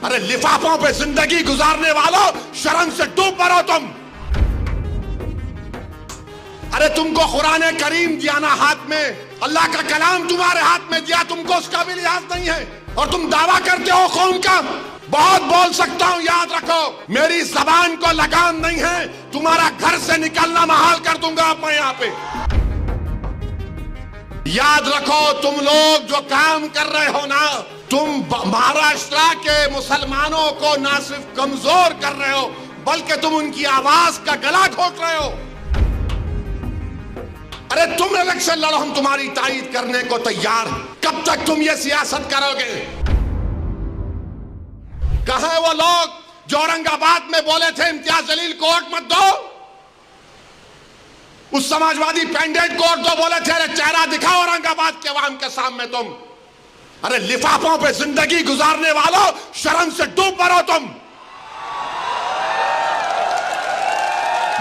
अरे लिफाफों पे जिंदगी गुजारने वालों, शर्म से डूब मरो तुम। अरे तुमको कुरान करीम दिया ना हाथ में, अल्लाह का कलाम तुम्हारे हाथ में दिया, तुमको उसका भी लिहाज नहीं है और तुम दावा करते हो कौम का। बहुत बोल सकता हूं, याद रखो मेरी जबान को लगाम नहीं है, तुम्हारा घर से निकलना महाल कर दूंगा मैं यहां पे। याद रखो तुम लोग जो काम कर रहे हो ना, तुम महाराष्ट्र के मुसलमानों को ना सिर्फ कमजोर कर रहे हो बल्कि तुम उनकी आवाज का गला घोट रहे हो। अरे तुम इलेक्शन लड़ो, हम तुम्हारी तायीद करने को तैयार हैं। कब तक तुम ये सियासत करोगे? कहां वो लोग जो औरंगाबाद में बोले थे इम्तियाज जलील को वोट मत दो? उस समाजवादी पेंडेंट को वोट दो बोले थे। अरे चेहरा दिखाओ औरंगाबाद के अवाम के सामने तुम। अरे लिफाफों पे जिंदगी गुजारने वालों, शर्म से डूब मरो तुम।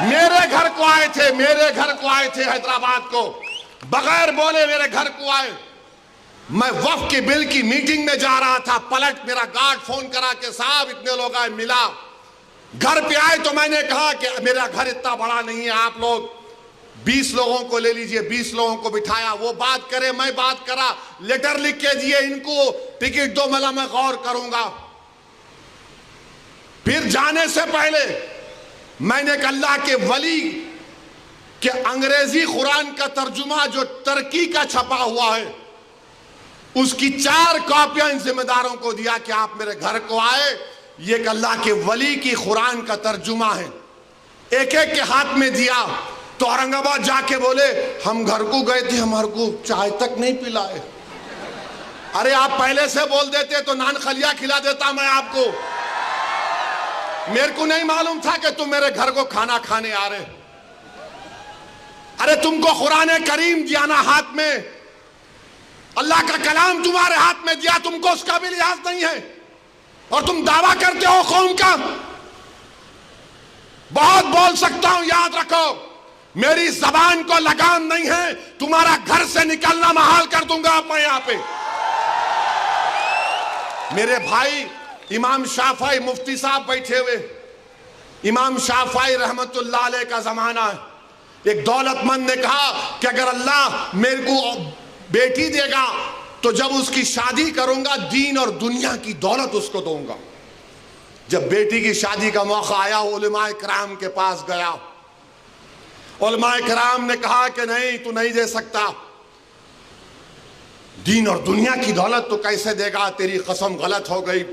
मेरे घर को आए थे, मेरे घर को आए थे हैदराबाद को, बगैर बोले मेरे घर को आए। मैं वक्फ के बिल की मीटिंग में जा रहा था, पलट मेरा गार्ड फोन करा के साहब इतने लोग आए, मिला। घर पे आए तो मैंने कहा कि मेरा घर इतना बड़ा नहीं है, आप लोग 20 लोगों को ले लीजिए। 20 लोगों को बिठाया, वो बात करे, मैं बात करा, लेटर लिख के दिए, इनको टिकट दो, मला मैं गौर करूंगा। फिर जाने से पहले मैंने एक अल्लाह के वली के अंग्रेजी कुरान का तर्जुमा जो तुर्की का छपा हुआ है, उसकी 4 कॉपियां इन जिम्मेदारों को दिया कि आप मेरे घर को आए, ये एक अल्लाह के वली की कुरान का तर्जुमा है। एक एक के हाथ में दिया तो औरंगाबाद जाके बोले हम घर को गए थे, हमारे को चाय तक नहीं पिलाए। अरे आप पहले से बोल देते तो नान खलिया खिला देता मैं आपको। मेरे को नहीं मालूम था कि तुम मेरे घर को खाना खाने आ रहे। अरे तुमको कुरान करीम दिया ना हाथ में, अल्लाह का कलाम तुम्हारे हाथ में दिया, तुमको उसका भी लिहाज नहीं है और तुम दावा करते हो कौम का। बहुत बोल सकता हूं, याद रखो मेरी जबान को लगाम नहीं है, तुम्हारा घर से निकलना महाल कर दूंगा मैं यहां पे। मेरे भाई इमाम शाफई मुफ्ती साहब बैठे हुए, इमाम शाफई रहमतुल्लाह अलैह का जमाना है। एक दौलतमंद ने कहा कि अगर अल्लाह मेरे को बेटी देगा तो जब उसकी शादी करूंगा दीन और दुनिया की दौलत उसको दूंगा। जब बेटी की शादी का मौका आया, उलमाए किराम के पास गया। उलमाए किराम ने कहा कि नहीं, तू नहीं दे सकता, दीन और दुनिया की दौलत तो कैसे देगा, तेरी कसम गलत हो गई।